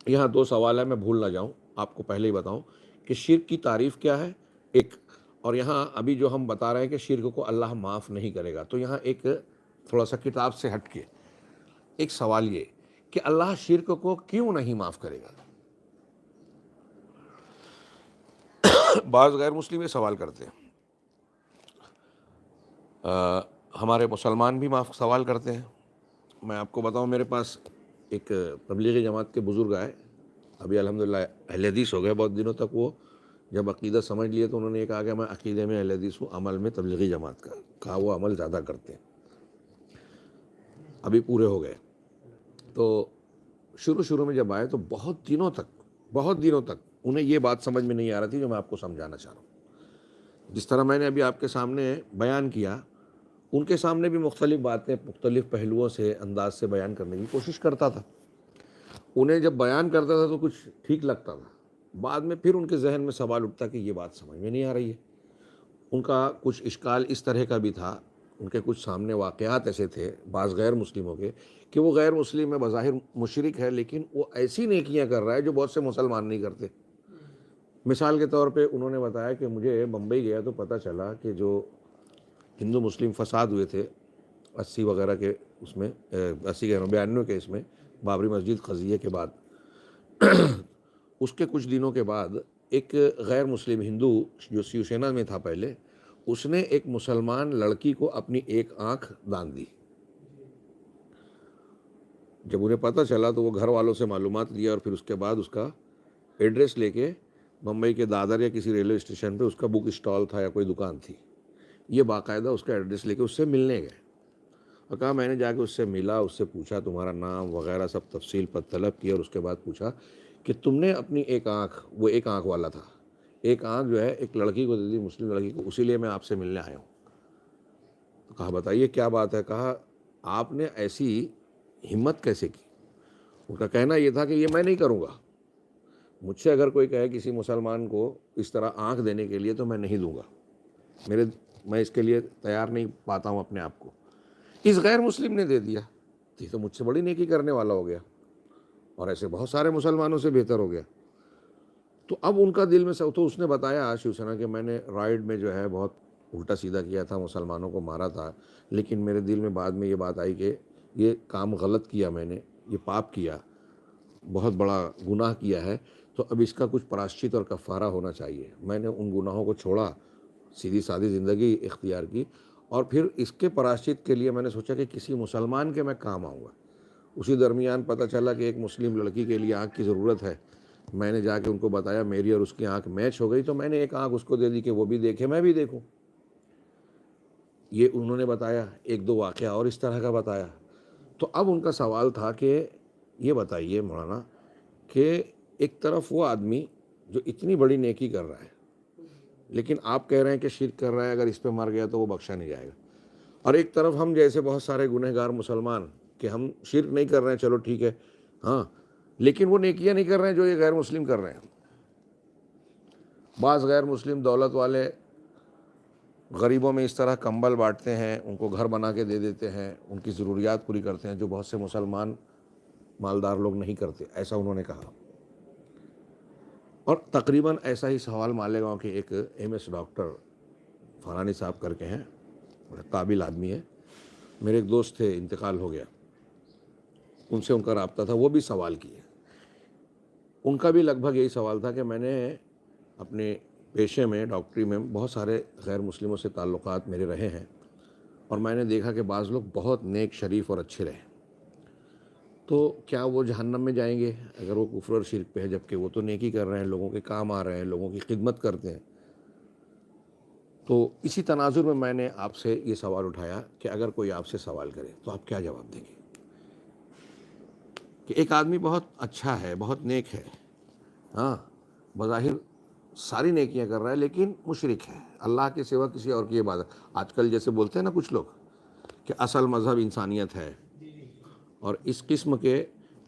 یہاں دو سوال ہے، میں بھول نہ جاؤں، آپ کو پہلے ہی بتاؤں کہ شرک کی تعریف کیا ہے ایک، اور یہاں ابھی جو ہم بتا رہے ہیں کہ شرک کو اللہ معاف نہیں کرے گا، تو یہاں ایک تھوڑا سا کتاب سے ہٹ کے ایک سوال یہ کہ اللہ شرک کو کیوں نہیں معاف کرے گا؟ بعض غیر مسلم یہ سوال کرتے ہیں، ہمارے مسلمان بھی معاف سوال کرتے ہیں۔ میں آپ کو بتاؤں، میرے پاس ایک تبلیغی جماعت کے بزرگ آئے، ابھی الحمدللہ اہل حدیث ہو گئے، بہت دنوں تک وہ جب عقیدہ سمجھ لیے تو انہوں نے یہ کہا کہ میں عقیدے میں اہل حدیث ہوں، عمل میں تبلیغی جماعت کا، کہا وہ عمل زیادہ کرتے ہیں، ابھی پورے ہو گئے۔ تو شروع میں جب آئے تو بہت دنوں تک انہیں یہ بات سمجھ میں نہیں آ رہی تھی جو میں آپ کو سمجھانا چاہ رہا ہوں۔ جس طرح میں نے ابھی آپ کے سامنے بیان کیا، ان کے سامنے بھی مختلف باتیں مختلف پہلوؤں سے انداز سے بیان کرنے کی کوشش کرتا تھا۔ انہیں جب بیان کرتا تھا تو کچھ ٹھیک لگتا تھا، بعد میں پھر ان کے ذہن میں سوال اٹھتا کہ یہ بات سمجھ میں نہیں آ رہی ہے۔ ان کا کچھ اشکال اس طرح کا بھی تھا، ان کے کچھ سامنے واقعات ایسے تھے بعض غیر مسلموں کے کہ وہ غیر مسلم ہے، بظاہر مشرک ہے، لیکن وہ ایسی نیکیاں کر رہا ہے جو بہت سے مسلمان نہیں کرتے۔ مثال کے طور پہ انہوں نے بتایا کہ مجھے بمبئی گیا تو پتہ چلا کہ جو ہندو مسلم فساد ہوئے تھے 80 وغیرہ کے، اس میں 80 کے 92 کے، اس میں بابری مسجد قضیے کے بعد، اس کے کچھ دنوں کے بعد ایک غیر مسلم ہندو جو شیو سینا میں تھا پہلے، اس نے ایک مسلمان لڑکی کو اپنی ایک آنکھ دان دی۔ جب انہیں پتہ چلا تو وہ گھر والوں سے معلومات لیا اور پھر اس کے بعد اس کا ایڈریس لے کے بمبئی کے دادر یا کسی ریلوے اسٹیشن پہ، اس کا بک اسٹال تھا یا کوئی دکان تھی، یہ باقاعدہ اس کا ایڈریس لے کے اس سے ملنے گئے اور کہا میں نے جا کے اس سے ملا، اس سے پوچھا تمہارا نام وغیرہ سب تفصیل پر طلب کی، اور اس کے بعد پوچھا کہ تم نے اپنی ایک آنکھ، وہ ایک آنکھ والا تھا، ایک آنکھ جو ہے ایک لڑکی کو دے دی، مسلم لڑکی کو، اسی لیے میں آپ سے ملنے آیا ہوں۔ تو کہا بتائیے کیا بات ہے؟ کہا آپ نے ایسی ہمت کیسے کی؟ ان کا کہنا یہ تھا کہ یہ میں نہیں کروں گا، مجھ سے اگر کوئی کہے کسی مسلمان کو اس طرح آنکھ دینے کے لیے تو میں نہیں دوں گا، میں اس کے لیے تیار نہیں پاتا ہوں اپنے آپ کو۔ اس غیر مسلم نے دے دیا، یہ تو مجھ سے بڑی نیکی کرنے والا ہو گیا اور ایسے بہت سارے مسلمانوں سے بہتر ہو گیا۔ تو اب ان کا دل میں تو اس نے بتایا شیو سینا کہ میں نے رائڈ میں جو ہے بہت الٹا سیدھا کیا تھا، مسلمانوں کو مارا تھا، لیکن میرے دل میں بعد میں یہ بات آئی کہ یہ کام غلط کیا، میں نے یہ پاپ کیا، بہت بڑا گناہ کیا ہے، تو اب اس کا کچھ پراشچت اور کفارہ ہونا چاہیے۔ میں نے ان گناہوں کو چھوڑا، سیدھی سادی زندگی اختیار کی، اور پھر اس کے پراشچت کے لیے میں نے سوچا کہ کسی مسلمان کے میں کام آؤں گا۔ اسی درمیان پتہ چلا کہ ایک مسلم لڑکی کے لیے آنکھ کی ضرورت ہے، میں نے جا کے ان کو بتایا، میری اور اس کی آنکھ میچ ہو گئی، تو میں نے ایک آنکھ اس کو دے دی کہ وہ بھی دیکھے میں بھی دیکھوں۔ یہ انہوں نے بتایا، ایک دو واقعہ اور اس طرح کا بتایا۔ تو اب ان کا سوال تھا کہ یہ بتائیے مولانا کہ ایک طرف وہ آدمی جو اتنی بڑی نیکی کر رہا ہے، لیکن آپ کہہ رہے ہیں کہ شرک کر رہا ہے، اگر اس پہ مر گیا تو وہ بخشا نہیں جائے گا، اور ایک طرف ہم جیسے بہت سارے گنہگار مسلمان کہ ہم شرک نہیں کر رہے ہیں، چلو ٹھیک ہے ہاں، لیکن وہ نیکیاں نہیں کر رہے ہیں جو یہ غیر مسلم کر رہے ہیں۔ بعض غیر مسلم دولت والے غریبوں میں اس طرح کمبل بانٹتے ہیں، ان کو گھر بنا کے دے دیتے ہیں، ان کی ضروریات پوری کرتے ہیں، جو بہت سے مسلمان مالدار لوگ نہیں کرتے، ایسا انہوں نے کہا۔ اور تقریباً ایسا ہی سوال مالیگاؤں کے ایک ایم ایس ڈاکٹر فارانی صاحب کر کے ہیں، بڑے قابل آدمی ہے، میرے ایک دوست تھے، انتقال ہو گیا، ان سے ان کا رابطہ تھا، وہ بھی سوال کیے۔ ان کا بھی لگ بھگ یہی سوال تھا کہ میں نے اپنے پیشے میں، ڈاکٹری میں، بہت سارے غیر مسلموں سے تعلقات میرے رہے ہیں، اور میں نے دیکھا کہ بعض لوگ بہت نیک، شریف اور اچھے رہے، تو کیا وہ جہنم میں جائیں گے اگر وہ کفر اور شرک پہ ہے، جبکہ وہ تو نیکی کر رہے ہیں، لوگوں کے کام آ رہے ہیں، لوگوں کی خدمت کرتے ہیں۔ تو اسی تناظر میں نے آپ سے یہ سوال اٹھایا کہ اگر کوئی آپ سے سوال کرے تو آپ کیا جواب دیں گے؟ کہ ایک آدمی بہت اچھا ہے، بہت نیک ہے، ہاں، بظاہر ساری نیکیاں کر رہا ہے، لیکن مشرک ہے، اللہ کے سوا کسی اور کی عبادت، آج کل جیسے بولتے ہیں نا کچھ لوگ کہ اصل مذہب انسانیت ہے، اور اس قسم کے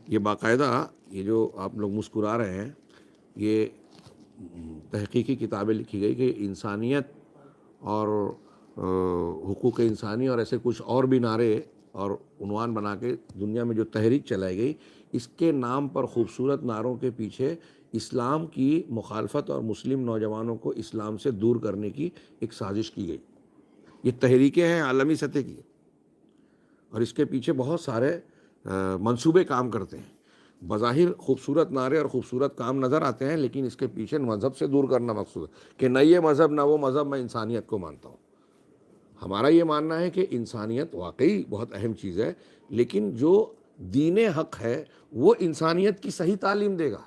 یہ باقاعدہ یہ جو آپ لوگ مسکرا رہے ہیں، یہ تحقیقی کتابیں لکھی گئی کہ انسانیت اور حقوق انسانی اور ایسے کچھ اور بھی نعرے اور عنوان بنا کے دنیا میں جو تحریک چلائی گئی، اس کے نام پر خوبصورت نعروں کے پیچھے اسلام کی مخالفت اور مسلم نوجوانوں کو اسلام سے دور کرنے کی ایک سازش کی گئی. یہ تحریکیں ہیں عالمی سطح کی اور اس کے پیچھے بہت سارے منصوبے کام کرتے ہیں. بظاہر خوبصورت نعرے اور خوبصورت کام نظر آتے ہیں، لیکن اس کے پیچھے مذہب سے دور کرنا مقصود ہے کہ نہ یہ مذہب نہ وہ مذہب، میں انسانیت کو مانتا ہوں. ہمارا یہ ماننا ہے کہ انسانیت واقعی بہت اہم چیز ہے، لیکن جو دین حق ہے وہ انسانیت کی صحیح تعلیم دے گا.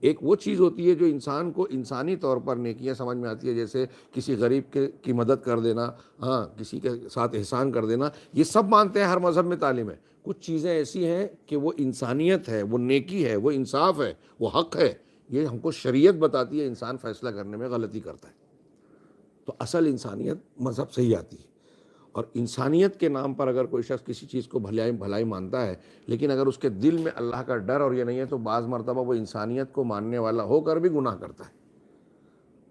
ایک وہ چیز ہوتی ہے جو انسان کو انسانی طور پر نیکیاں سمجھ میں آتی ہے، جیسے کسی غریب کی مدد کر دینا، ہاں کسی کے ساتھ احسان کر دینا، یہ سب مانتے ہیں، ہر مذہب میں تعلیم ہے. کچھ چیزیں ایسی ہیں کہ وہ انسانیت ہے، وہ نیکی ہے، وہ انصاف ہے، وہ حق ہے، یہ ہم کو شریعت بتاتی ہے. انسان فیصلہ کرنے میں غلطی کرتا ہے، تو اصل انسانیت مذہب سے ہی آتی ہے. اور انسانیت کے نام پر اگر کوئی شخص کسی چیز کو بھلائی مانتا ہے، لیکن اگر اس کے دل میں اللہ کا ڈر اور یہ نہیں ہے، تو بعض مرتبہ وہ انسانیت کو ماننے والا ہو کر بھی گناہ کرتا ہے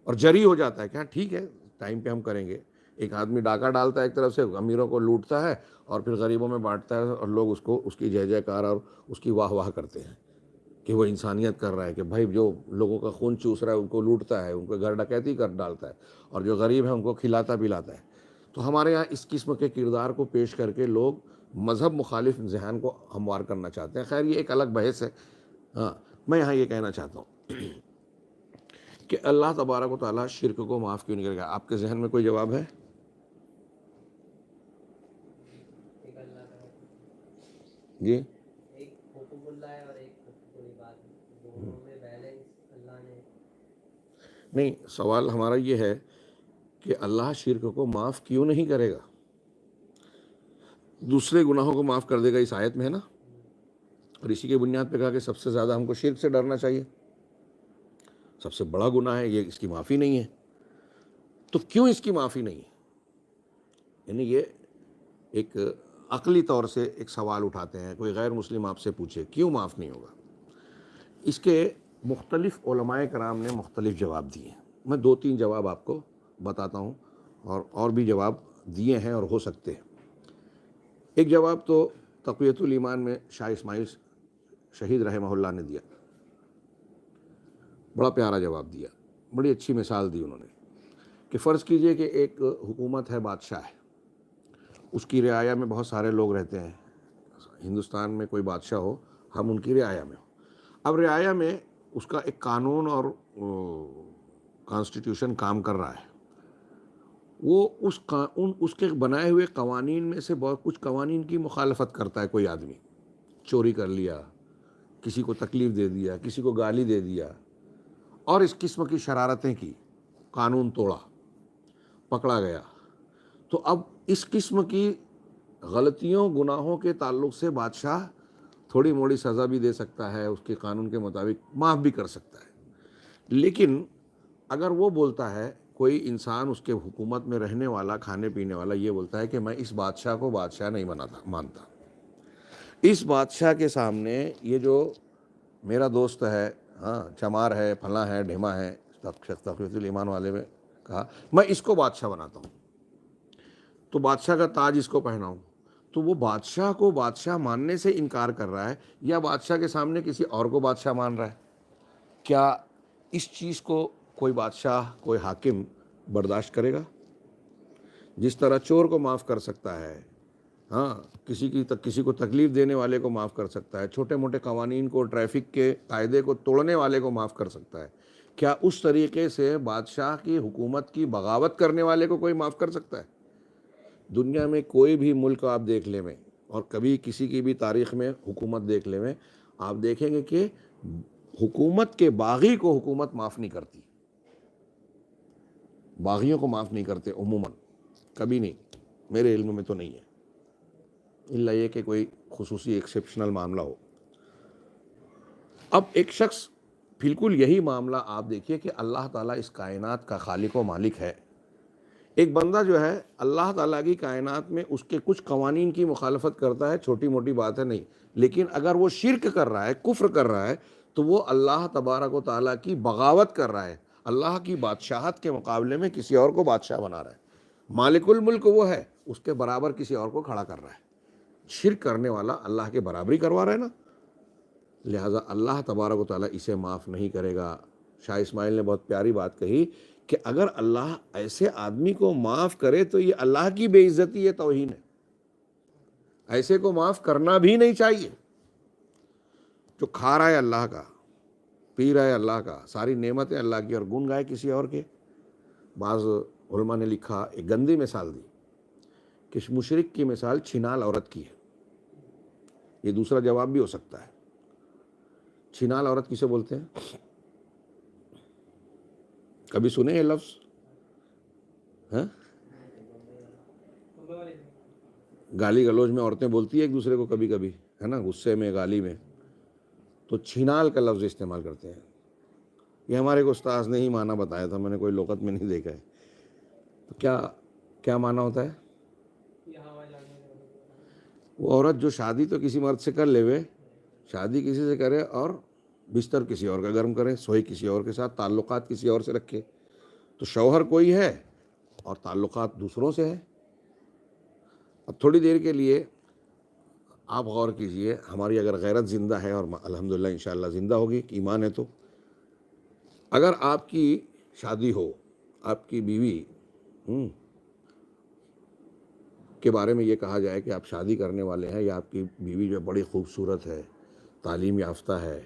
اور جری ہو جاتا ہے کہ ہاں ٹھیک ہے ٹائم پہ ہم کریں گے. ایک آدمی ڈاکہ ڈالتا ہے، ایک طرف سے امیروں کو لوٹتا ہے اور پھر غریبوں میں بانٹتا ہے، اور لوگ اس کی جے جے کار اور اس کی واہ واہ کرتے ہیں کہ وہ انسانیت کر رہا ہے، کہ بھائی جو لوگوں کا خون چوس رہا ہے ان کو لوٹتا ہے، ان کو گھر ڈکیتی کر ڈالتا ہے، اور جو غریب ہے ان کو کھلاتا پلاتا ہے. تو ہمارے یہاں اس قسم کے کردار کو پیش کر کے لوگ مذہب مخالف ذہن کو ہموار کرنا چاہتے ہیں. خیر یہ ایک الگ بحث ہے. ہاں میں یہاں یہ کہنا چاہتا ہوں کہ اللہ تبارک و تعالیٰ شرک کو معاف کیوں نہیں کرے گا. آپ کے ذہن میں کوئی جواب ہے؟ جی ایک حکم اللہ ہے اور ایک کوئی بات، دونوں میں بیلنس اللہ نے. نہیں، سوال ہمارا یہ ہے کہ اللہ شرک کو معاف کیوں نہیں کرے گا؟ دوسرے گناہوں کو معاف کر دے گا، اس آیت میں ہے نا. اور اسی کے بنیاد پہ کہا کہ سب سے زیادہ ہم کو شرک سے ڈرنا چاہیے، سب سے بڑا گناہ ہے یہ، اس کی معافی نہیں ہے. تو کیوں اس کی معافی نہیں ہے؟ یعنی یہ ایک عقلی طور سے ایک سوال اٹھاتے ہیں، کوئی غیر مسلم آپ سے پوچھے کیوں معاف نہیں ہوگا. اس کے مختلف علماء کرام نے مختلف جواب دیے. میں 2-3 جواب آپ کو بتاتا ہوں، اور بھی جواب دیے ہیں اور ہو سکتے ہیں. ایک جواب تو تقویۃ الایمان میں شاہ اسماعیل شہید رحمہ اللہ نے دیا، بڑا پیارا جواب دیا، بڑی اچھی مثال دی انہوں نے. کہ فرض کیجئے کہ ایک حکومت ہے، بادشاہ ہے، اس کی رعایا میں بہت سارے لوگ رہتے ہیں. ہندوستان میں کوئی بادشاہ ہو، ہم ان کی رعایا میں ہو. اب رعایا میں اس کا ایک قانون اور کانسٹیٹیوشن کام کر رہا ہے. وہ اس کے بنائے ہوئے قوانین میں سے بہت کچھ قوانین کی مخالفت کرتا ہے. کوئی آدمی چوری کر لیا، کسی کو تکلیف دے دیا، کسی کو گالی دے دیا، اور اس قسم کی شرارتیں کی، قانون توڑا، پکڑا گیا. تو اب اس قسم کی غلطیوں گناہوں کے تعلق سے بادشاہ تھوڑی موڑی سزا بھی دے سکتا ہے، اس کے قانون کے مطابق معاف بھی کر سکتا ہے. لیکن اگر وہ بولتا ہے، کوئی انسان اس کے حکومت میں رہنے والا، کھانے پینے والا، یہ بولتا ہے کہ میں اس بادشاہ کو بادشاہ نہیں مانتا، اس بادشاہ کے سامنے یہ جو میرا دوست ہے، ہاں چمار ہے، پھلاں ہے، ڈھیما ہے، تقویۃ الایمان والے میں کہا میں اس کو بادشاہ بناتا ہوں، تو بادشاہ کا تاج اس کو پہناؤں. تو وہ بادشاہ کو بادشاہ ماننے سے انکار کر رہا ہے، یا بادشاہ کے سامنے کسی اور کو بادشاہ مان رہا ہے. کیا اس چیز کو کوئی بادشاہ، کوئی حاکم برداشت کرے گا؟ جس طرح چور کو معاف کر سکتا ہے، ہاں کسی کو تکلیف دینے والے کو معاف کر سکتا ہے، چھوٹے موٹے قوانین کو، ٹریفک کے قاعدے کو توڑنے والے کو معاف کر سکتا ہے، کیا اس طریقے سے بادشاہ کی حکومت کی بغاوت کرنے والے کو کوئی معاف کر سکتا ہے؟ دنیا میں کوئی بھی ملک آپ دیکھ لیں میں، اور کبھی کسی کی بھی تاریخ میں حکومت دیکھ لیں میں، آپ دیکھیں گے کہ حکومت کے باغی کو حکومت معاف نہیں کرتی، باغیوں کو معاف نہیں کرتے عموماً، کبھی نہیں، میرے علم میں تو نہیں ہے، الا یہ کہ کوئی خصوصی ایکسیپشنل معاملہ ہو. اب ایک شخص، بالکل یہی معاملہ آپ دیکھیے کہ اللہ تعالیٰ اس کائنات کا خالق و مالک ہے. ایک بندہ جو ہے اللہ تعالیٰ کی کائنات میں اس کے کچھ قوانین کی مخالفت کرتا ہے، چھوٹی موٹی بات ہے نہیں، لیکن اگر وہ شرک کر رہا ہے، کفر کر رہا ہے، تو وہ اللہ تبارک و تعالیٰ کی بغاوت کر رہا ہے، اللہ کی بادشاہت کے مقابلے میں کسی اور کو بادشاہ بنا رہا ہے. مالک الملک وہ ہے، اس کے برابر کسی اور کو کھڑا کر رہا ہے. شرک کرنے والا اللہ کے برابری کروا رہا ہے نا. لہٰذا اللہ تبارک و تعالیٰ اسے معاف نہیں کرے گا۔ شاہ اسماعیل نے بہت پیاری بات کہی کہ اگر اللہ ایسے آدمی کو معاف کرے تو یہ اللہ کی بے عزتی ہے، توہین ہے، ایسے کو معاف کرنا بھی نہیں چاہیے۔ جو کھا رہا ہے اللہ کا، پی رہا ہے اللہ کا، ساری نعمتیں اللہ کی، اور گن گائے کسی اور کے۔ بعض علماء نے لکھا، ایک گندی مثال دی کہ مشرک کی مثال چھنال عورت کی ہے۔ یہ دوسرا جواب بھی ہو سکتا ہے۔ چھنال عورت کسے بولتے ہیں؟ کبھی سنے یہ لفظ؟ ہاں، گالی گلوچ میں عورتیں بولتی ہیں ایک دوسرے کو کبھی کبھی، ہے نا، غصے میں، گالی میں، تو چھینال کا لفظ استعمال کرتے ہیں۔ یہ ہمارے کو استاذ نے ہی معنی بتایا تھا، میں نے کوئی لغت میں نہیں دیکھا ہے۔ تو کیا معنی ہوتا ہے؟ وہ عورت جو شادی تو کسی مرد سے کر لے وے، شادی کسی سے کرے اور بستر کسی اور کا گرم کرے، سوئی کسی اور کے ساتھ، تعلقات کسی اور سے رکھے، تو شوہر کوئی ہے اور تعلقات دوسروں سے ہے۔ اب تھوڑی دیر کے لیے آپ غور کیجئے، ہماری اگر غیرت زندہ ہے، اور الحمدللہ انشاءاللہ زندہ ہوگی، ایمان ہے، تو اگر آپ کی شادی ہو، آپ کی بیوی کے بارے میں یہ کہا جائے کہ آپ شادی کرنے والے ہیں، یا آپ کی بیوی جو بڑی خوبصورت ہے، تعلیم یافتہ ہے،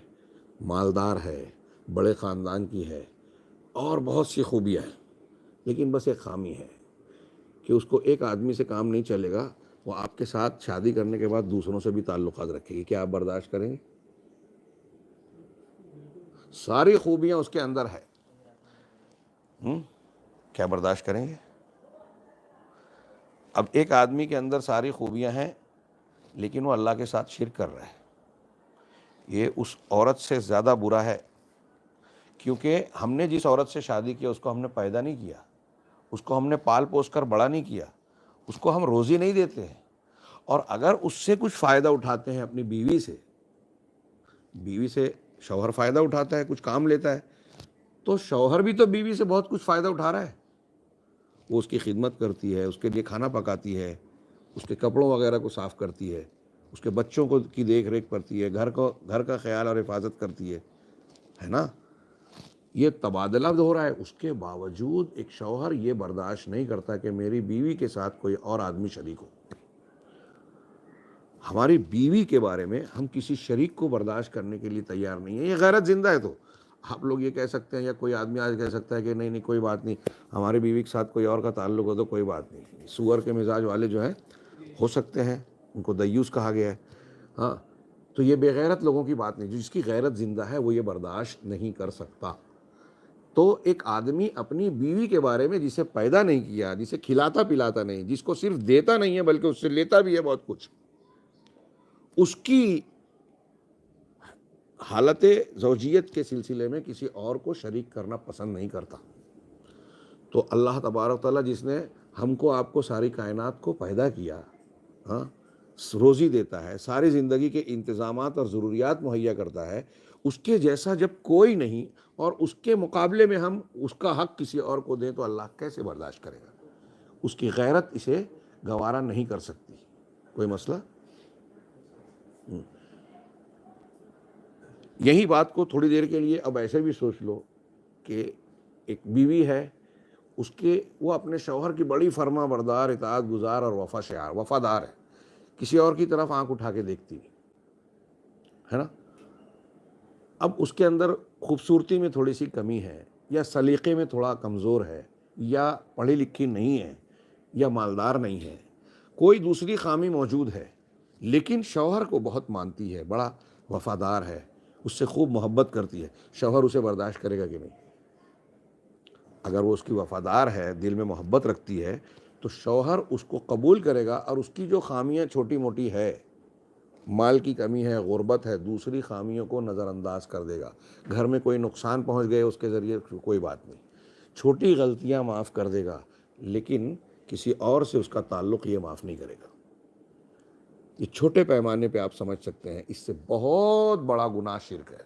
مالدار ہے، بڑے خاندان کی ہے، اور بہت سی خوبیاں ہیں، لیکن بس ایک خامی ہے کہ اس کو ایک آدمی سے کام نہیں چلے گا، وہ آپ کے ساتھ شادی کرنے کے بعد دوسروں سے بھی تعلقات رکھے گی، کیا آپ برداشت کریں گے؟ ساری خوبیاں اس کے اندر ہے، کیا برداشت کریں گے؟ اب ایک آدمی کے اندر ساری خوبیاں ہیں لیکن وہ اللہ کے ساتھ شرک کر رہا ہے، یہ اس عورت سے زیادہ برا ہے، کیونکہ ہم نے جس عورت سے شادی کیا اس کو ہم نے پیدا نہیں کیا، اس کو ہم نے پال پوس کر بڑا نہیں کیا، اس کو ہم روزی نہیں دیتے ہیں، اور اگر اس سے کچھ فائدہ اٹھاتے ہیں اپنی بیوی سے شوہر فائدہ اٹھاتا ہے، کچھ کام لیتا ہے، تو شوہر بھی تو بیوی سے بہت کچھ فائدہ اٹھا رہا ہے، وہ اس کی خدمت کرتی ہے، اس کے لیے کھانا پکاتی ہے، اس کے کپڑوں وغیرہ کو صاف کرتی ہے، اس کے بچوں کو کی دیکھ ریکھ کرتی ہے، گھر کا خیال اور حفاظت کرتی ہے نا، یہ تبادلہ ہو رہا ہے۔ اس کے باوجود ایک شوہر یہ برداشت نہیں کرتا کہ میری بیوی کے ساتھ کوئی اور آدمی شریک ہو۔ ہماری بیوی کے بارے میں ہم کسی شریک کو برداشت کرنے کے لیے تیار نہیں ہیں، یہ غیرت زندہ ہے۔ تو آپ لوگ یہ کہہ سکتے ہیں، یا کوئی آدمی آج کہہ سکتا ہے کہ نہیں کوئی بات نہیں، ہماری بیوی کے ساتھ کوئی اور کا تعلق ہو تو کوئی بات نہیں۔ سور کے مزاج والے جو ہیں ہو سکتے ہیں، ان کو دیوس کہا گیا ہے، ہاں، تو یہ بے غیرت لوگوں کی بات نہیں، جس کی غیرت زندہ ہے وہ یہ برداشت نہیں کر سکتا۔ تو ایک آدمی اپنی بیوی کے بارے میں، جسے پیدا نہیں کیا، جسے کھلاتا پلاتا نہیں، جس کو صرف دیتا نہیں ہے بلکہ اس سے لیتا بھی ہے بہت کچھ، اس کی حالت زوجیت کے سلسلے میں کسی اور کو شریک کرنا پسند نہیں کرتا۔ تو اللہ تبارک تعالیٰ جس نے ہم کو، آپ کو، ساری کائنات کو پیدا کیا، ہاں، روزی دیتا ہے، ساری زندگی کے انتظامات اور ضروریات مہیا کرتا ہے، اس کے جیسا جب کوئی نہیں، اور اس کے مقابلے میں ہم اس کا حق کسی اور کو دیں تو اللہ کیسے برداشت کرے گا؟ اس کی غیرت اسے گوارا نہیں کر سکتی۔ کوئی مسئلہ؟ یہی بات کو تھوڑی دیر کے لیے اب ایسے بھی سوچ لو کہ ایک بیوی ہے، وہ اپنے شوہر کی بڑی فرما بردار، اطاعت گزار اور وفادار ہے، کسی اور کی طرف آنکھ اٹھا کے دیکھتی ہے نا۔ اب اس کے اندر خوبصورتی میں تھوڑی سی کمی ہے، یا سلیقے میں تھوڑا کمزور ہے، یا پڑھی لکھی نہیں ہے، یا مالدار نہیں ہے، کوئی دوسری خامی موجود ہے، لیکن شوہر کو بہت مانتی ہے، بڑا وفادار ہے، اس سے خوب محبت کرتی ہے، شوہر اسے برداشت کرے گا کہ نہیں؟ اگر وہ اس کی وفادار ہے، دل میں محبت رکھتی ہے، تو شوہر اس کو قبول کرے گا، اور اس کی جو خامیاں چھوٹی موٹی ہے، مال کی کمی ہے، غربت ہے، دوسری خامیوں کو نظر انداز کر دے گا۔ گھر میں کوئی نقصان پہنچ گئے اس کے ذریعے، کوئی بات نہیں، چھوٹی غلطیاں معاف کر دے گا، لیکن کسی اور سے اس کا تعلق یہ معاف نہیں کرے گا۔ یہ چھوٹے پیمانے پہ آپ سمجھ سکتے ہیں، اس سے بہت بڑا گناہ شرک ہے۔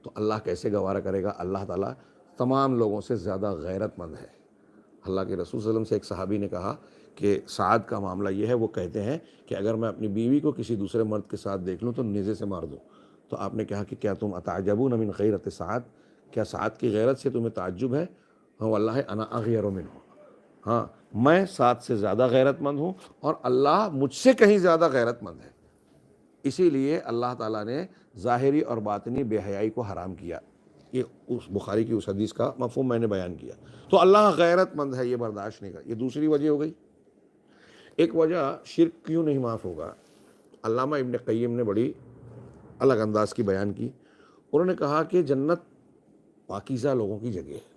تو اللہ کیسے گوارا کرے گا؟ اللہ تعالیٰ تمام لوگوں سے زیادہ غیرت مند ہے۔ اللہ کے رسول صلی اللہ علیہ وسلم سے ایک صحابی نے کہا کہ سعد کا معاملہ یہ ہے، وہ کہتے ہیں کہ اگر میں اپنی بیوی کو کسی دوسرے مرد کے ساتھ دیکھ لوں تو نیزے سے مار دوں، تو آپ نے کہا کہ کیا تم اتعجبون من غیرت سعد، کیا سعد کی غیرت سے تمہیں تعجب ہے؟ ہاں واللہ انا اغیر منہ، ہاں میں سعد سے زیادہ غیرت مند ہوں اور اللہ مجھ سے کہیں زیادہ غیرت مند ہے۔ اسی لیے اللہ تعالیٰ نے ظاہری اور باطنی بے حیائی کو حرام کیا۔ یہ اس بخاری کی اس حدیث کا مفہوم میں نے بیان کیا۔ تو اللہ غیرت مند ہے، یہ برداشت نہیں کر، یہ دوسری وجہ ہو گئی۔ ایک وجہ شرک کیوں نہیں معاف ہوگا، علامہ ابن قیم نے بڑی الگ انداز کی بیان کی۔ انہوں نے کہا کہ جنت پاکیزہ لوگوں کی جگہ ہے،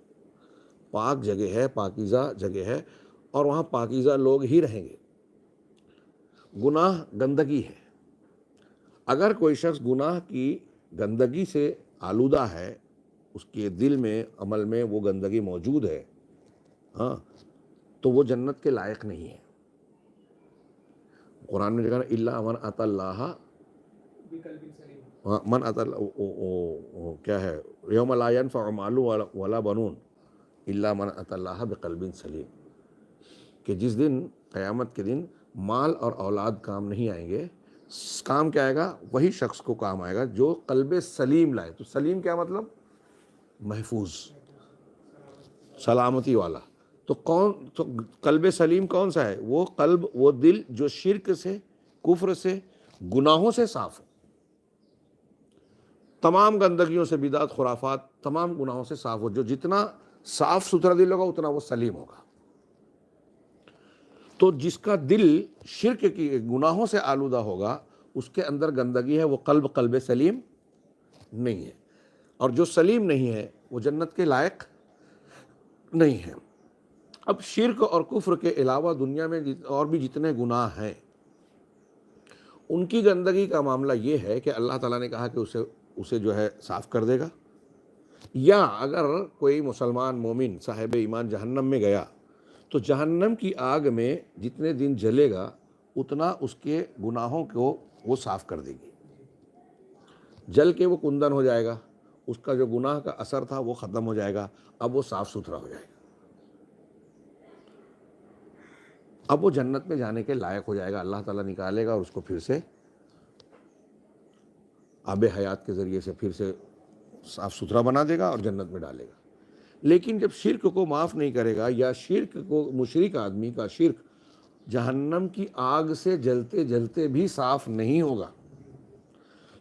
پاک جگہ ہے، پاکیزہ جگہ ہے، اور وہاں پاکیزہ لوگ ہی رہیں گے۔ گناہ گندگی ہے، اگر کوئی شخص گناہ کی گندگی سے آلودہ ہے، اس کے دل میں عمل میں وہ گندگی موجود ہے، ہاں تو وہ جنت کے لائق نہیں ہے۔ قرآن نے کہا الا من اتى اللہ من اتى کیا ہے یوم لا ينفع مال ولا بنون الا من اتى اللہ بقلب سلیم، کہ جس دن قیامت کے دن مال اور اولاد کام نہیں آئیں گے، کام کیا آئے گا؟ وہی شخص کو کام آئے گا جو قلب سلیم لائے۔ تو سلیم کیا مطلب؟ محفوظ، سلامتی والا۔ تو قلب سلیم کون سا ہے؟ وہ قلب، وہ دل جو شرک سے، کفر سے، گناہوں سے صاف ہو، تمام گندگیوں سے، بدعت، خرافات، تمام گناہوں سے صاف ہو۔ جو جتنا صاف ستھرا دل ہوگا اتنا وہ سلیم ہوگا۔ تو جس کا دل شرک کی گناہوں سے آلودہ ہوگا، اس کے اندر گندگی ہے، وہ قلب سلیم نہیں ہے، اور جو سلیم نہیں ہے وہ جنت کے لائق نہیں ہے۔ اب شرک اور کفر کے علاوہ دنیا میں اور بھی جتنے گناہ ہیں، ان کی گندگی کا معاملہ یہ ہے کہ اللہ تعالیٰ نے کہا کہ اسے جو ہے صاف کر دے گا، یا اگر کوئی مسلمان مومن صاحب ایمان جہنم میں گیا تو جہنم کی آگ میں جتنے دن جلے گا اتنا اس کے گناہوں کو وہ صاف کر دے گی، جل کے وہ کندن ہو جائے گا، اس کا جو گناہ کا اثر تھا وہ ختم ہو جائے گا، اب وہ صاف ستھرا ہو جائے گا، اب وہ جنت میں جانے کے لائق ہو جائے گا۔ اللہ تعالیٰ نکالے گا اور اس کو پھر سے آب حیات کے ذریعے سے پھر سے صاف ستھرا بنا دے گا اور جنت میں ڈالے گا۔ لیکن جب شرک کو معاف نہیں کرے گا، یا شرک کو، مشرک آدمی کا شرک جہنم کی آگ سے جلتے جلتے بھی صاف نہیں ہوگا،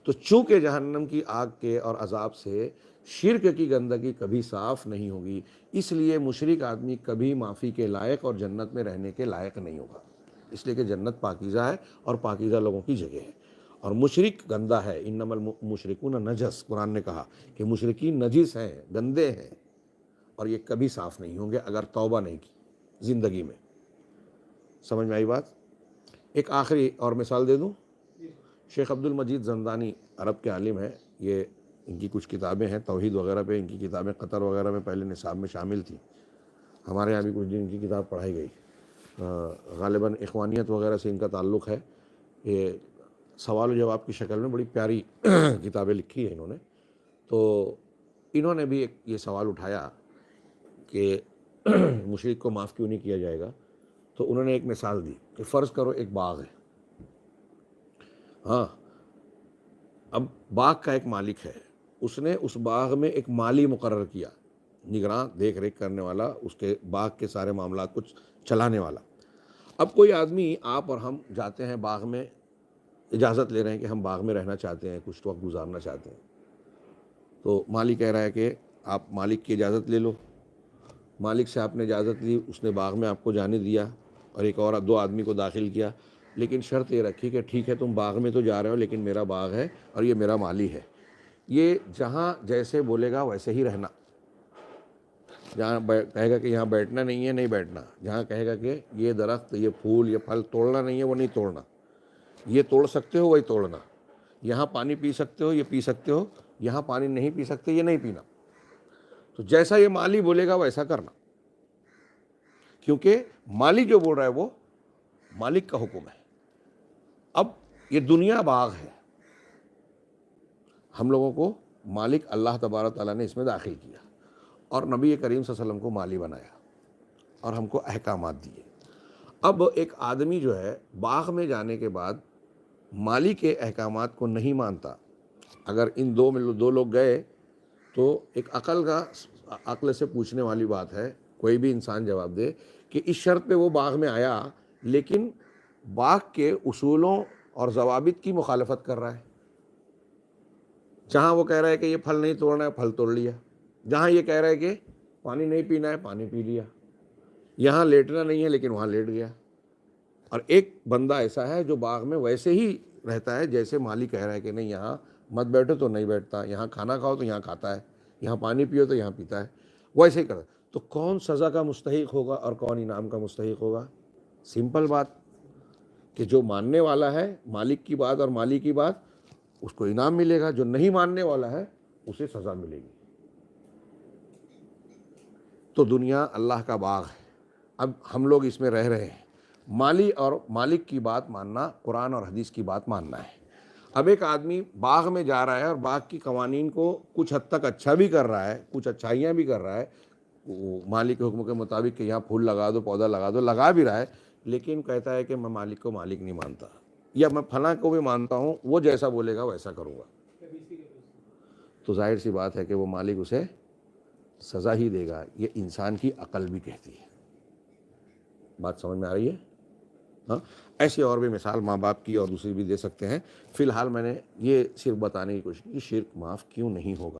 تو چونکہ جہنم کی آگ کے اور عذاب سے شرک کی گندگی کبھی صاف نہیں ہوگی، اس لیے مشرک آدمی کبھی معافی کے لائق اور جنت میں رہنے کے لائق نہیں ہوگا، اس لیے کہ جنت پاکیزہ ہے اور پاکیزہ لوگوں کی جگہ ہے، اور مشرک گندہ ہے۔ انما المشرکون نجس، قرآن نے کہا کہ مشرکین نجس ہیں، گندے ہیں، اور یہ کبھی صاف نہیں ہوں گے اگر توبہ نہیں کی زندگی میں۔ سمجھ میں آئی بات؟ ایک آخری اور مثال دے دوں۔ شیخ عبد المجید زندانی عرب کے عالم ہیں، یہ ان کی کچھ کتابیں ہیں توحید وغیرہ پہ، ان کی کتابیں قطر وغیرہ میں پہلے نصاب میں شامل تھیں، ہمارے یہاں بھی کچھ دن ان کی کتاب پڑھائی گئی، غالباً اخوانیت وغیرہ سے ان کا تعلق ہے۔ یہ سوال و جواب کی شکل میں بڑی پیاری کتابیں لکھی ہیں انہوں نے۔ تو انہوں نے بھی ایک یہ سوال اٹھایا کہ مشرک کو معاف کیوں نہیں کیا جائے گا، تو انہوں نے ایک مثال دی کہ فرض کرو ایک باغ ہے، ہاں اب باغ کا ایک مالک ہے، اس نے اس باغ میں ایک مالی مقرر کیا، نگراں، دیکھ ریکھ کرنے والا، اس کے باغ کے سارے معاملات کو چلانے والا۔ اب کوئی آدمی، آپ اور ہم جاتے ہیں باغ میں، اجازت لے رہے ہیں کہ ہم باغ میں رہنا چاہتے ہیں، کچھ وقت گزارنا چاہتے ہیں، تو مالک کہہ رہا ہے کہ آپ مالک کی اجازت لے لو۔ مالک سے آپ نے اجازت لی، اس نے باغ میں آپ کو جانے دیا اور ایک اور 2 آدمی کو داخل کیا، لیکن شرط یہ رکھی کہ ٹھیک ہے تم باغ میں تو جا رہے ہو لیکن میرا باغ ہے اور یہ میرا مالی ہے، یہ جہاں جیسے بولے گا ویسے ہی رہنا، جہاں کہے گا کہ یہاں بیٹھنا نہیں ہے، نہیں بیٹھنا، جہاں کہے گا کہ یہ درخت، یہ پھول، یہ پھل توڑنا نہیں ہے، وہ نہیں توڑنا، یہ توڑ سکتے ہو وہی توڑنا، یہاں پانی پی سکتے ہو یہ پی سکتے ہو، یہاں پانی نہیں پی سکتے یہ نہیں پینا۔ تو جیسا یہ مالی بولے گا ویسا کرنا، کیونکہ مالی جو بول رہا ہے وہ مالک کا حکم ہے۔ اب یہ دنیا باغ ہے، ہم لوگوں کو مالک اللہ تبارک تعالیٰ نے اس میں داخل کیا، اور نبی کریم صلی اللہ علیہ وسلم کو مالی بنایا اور ہم کو احکامات دیے۔ اب ایک آدمی جو ہے باغ میں جانے کے بعد مالی کے احکامات کو نہیں مانتا اگر ان دو لوگ گئے تو ایک عقل سے پوچھنے والی بات ہے، کوئی بھی انسان جواب دے کہ اس شرط پہ وہ باغ میں آیا لیکن باغ کے اصولوں اور ضوابط کی مخالفت کر رہا ہے۔ جہاں وہ کہہ رہا ہے کہ یہ پھل نہیں توڑنا ہے، پھل توڑ لیا۔ جہاں یہ کہہ رہا ہے کہ پانی نہیں پینا ہے، پانی پی لیا۔ یہاں لیٹنا نہیں ہے لیکن وہاں لیٹ گیا۔ اور ایک بندہ ایسا ہے جو باغ میں ویسے ہی رہتا ہے جیسے مالی کہہ رہا ہے کہ نہیں یہاں مت بیٹھو تو نہیں بیٹھتا، یہاں کھانا کھاؤ تو یہاں کھاتا ہے، یہاں پانی پیو تو یہاں پیتا ہے، ویسے ہی کرتا ہے۔ تو کون سزا کا مستحق ہوگا اور کون انعام کا مستحق ہوگا؟ سمپل بات کہ جو ماننے والا ہے مالک کی بات اور مالی کی بات، اس کو انعام ملے گا، جو نہیں ماننے والا ہے اسے سزا ملے گی۔ تو دنیا اللہ کا باغ ہے، اب ہم لوگ اس میں رہ رہے ہیں۔ مالی اور مالک کی بات ماننا، قرآن اور حدیث کی بات ماننا ہے۔ اب ایک آدمی باغ میں جا رہا ہے اور باغ کی قوانین کو کچھ حد تک اچھا بھی کر رہا ہے، کچھ اچھائیاں بھی کر رہا ہے، مالک کے حکم کے مطابق کہ یہاں پھول لگا دو، پودا لگا دو، لگا بھی رہا ہے، لیکن کہتا ہے کہ میں مالک کو مالک نہیں مانتا، یا میں فلاں کو بھی مانتا ہوں، وہ جیسا بولے گا ویسا کروں گا، تو ظاہر سی بات ہے کہ وہ مالک اسے سزا ہی دے گا۔ یہ انسان کی عقل بھی کہتی ہے۔ بات سمجھ میں آ رہی ہے؟ ہاں، ایسی اور بھی مثال ماں باپ کی اور دوسری بھی دے سکتے ہیں۔ فی الحال میں نے یہ صرف بتانے کی کوشش کی شرک معاف کیوں نہیں ہوگا۔